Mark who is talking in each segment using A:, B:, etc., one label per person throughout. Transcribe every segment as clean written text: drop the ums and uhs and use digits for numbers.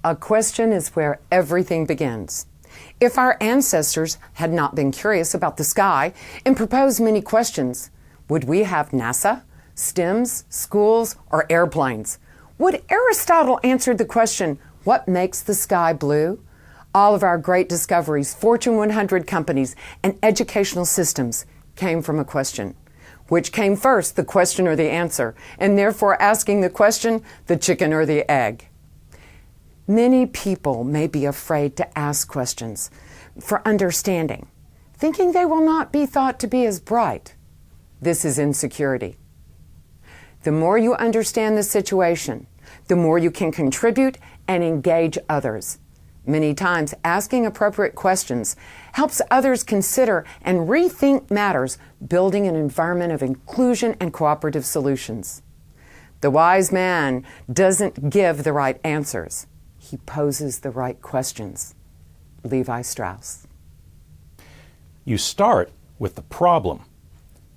A: A question is where everything begins. If our ancestors had not been curious about the sky and proposed many questions, would we have NASA, STEMs, schools, or airplanes? Would Aristotle answer the question, what makes the sky blue? All of our great discoveries, Fortune 100 companies, and educational systems came from a question. Which came first, the question or the answer? And therefore asking the question, the chicken or the egg? Many people may be afraid to ask questions for understanding, thinking they will not be thought to be as bright. This is insecurity. The more you understand the situation, the more you can contribute and engage others. Many times, asking appropriate questions helps others consider and rethink matters, building an environment of inclusion and cooperative solutions. The wise man doesn't give the right answers. He poses the right questions. Levi Strauss.
B: You start with the problem.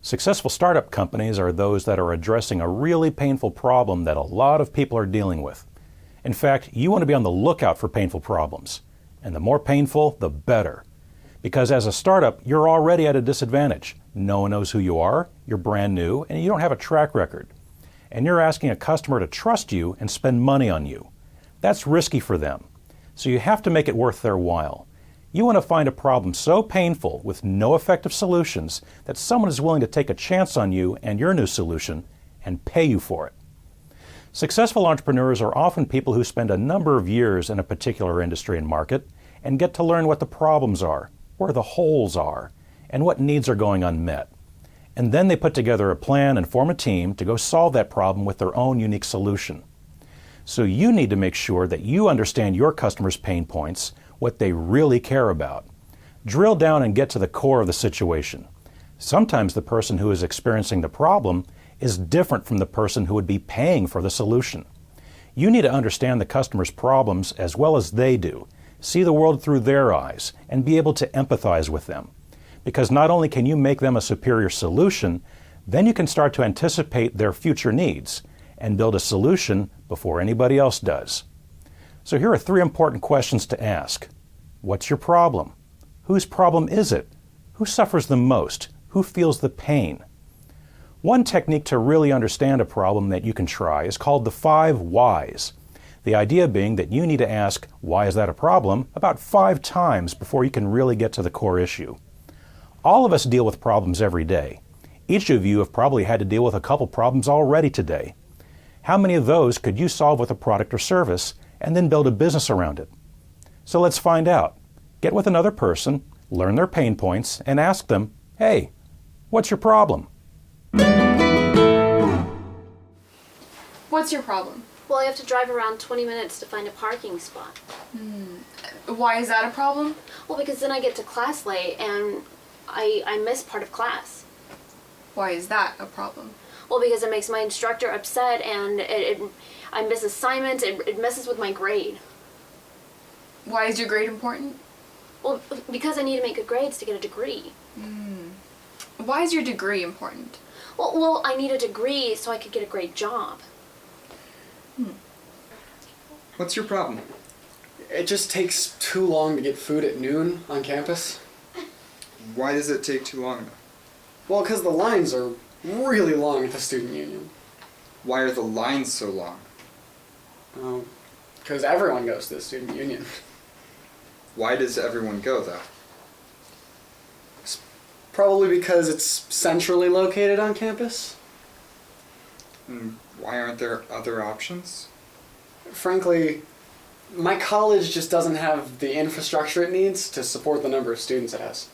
B: Successful startup companies are those that are addressing a really painful problem that a lot of people are dealing with. In fact, you want to be on the lookout for painful problems. And the more painful, the better. Because as a startup, you're already at a disadvantage. No one knows who you are, you're brand new, and you don't have a track record. And you're asking a customer to trust you and spend money on you. That's risky for them. So you have to make it worth their while. You want to find a problem so painful with no effective solutions that someone is willing to take a chance on you and your new solution and pay you for it. Successful entrepreneurs are often people who spend a number of years in a particular industry and market and get to learn what the problems are, where the holes are, and what needs are going unmet. And then they put together a plan and form a team to go solve that problem with their own unique solution. So you need to make sure that you understand your customers' pain points, what they really care about. Drill down and get to the core of the situation. Sometimes the person who is experiencing the problem is different from the person who would be paying for the solution. You need to understand the customer's problems as well as they do, see the world through their eyes, and be able to empathize with them. Because not only can you make them a superior solution, then you can start to anticipate their future needs and build a solution before anybody else does. So here are 3 important questions to ask. What's your problem? Whose problem is it? Who suffers the most? Who feels the pain? One technique to really understand a problem that you can try is called the 5 whys. The idea being that you need to ask, why is that a problem, about 5 times before you can really get to the core issue. All of us deal with problems every day. Each of you have probably had to deal with a couple problems already today. How many of those could you solve with a product or service and then build a business around it? So let's find out. Get with another person, learn their pain points, and ask them, hey, what's your problem?
C: What's your problem?
D: Well, I have to drive around 20 minutes to find a parking spot.
C: Why is that a problem?
D: Well, because then I get to class late and I miss part of class.
C: Why is that a problem?
D: Well, because it makes my instructor upset and I miss assignments, it messes with my grade.
C: Why is your grade important?
D: Well, because I need to make good grades to get a degree.
C: Why is your degree important?
D: Well, I need a degree so I could get a great job.
E: What's your problem? It just takes too long to get food at noon on campus.
F: Why does it take too long?
E: Well, because the lines are really long at the student union.
F: Why are the lines so long?
E: Because everyone goes to the student union.
F: Why does everyone go, though?
E: It's probably because it's centrally located on campus.
F: And why aren't there other options?
E: Frankly, my college just doesn't have the infrastructure it needs to support the number of students it has.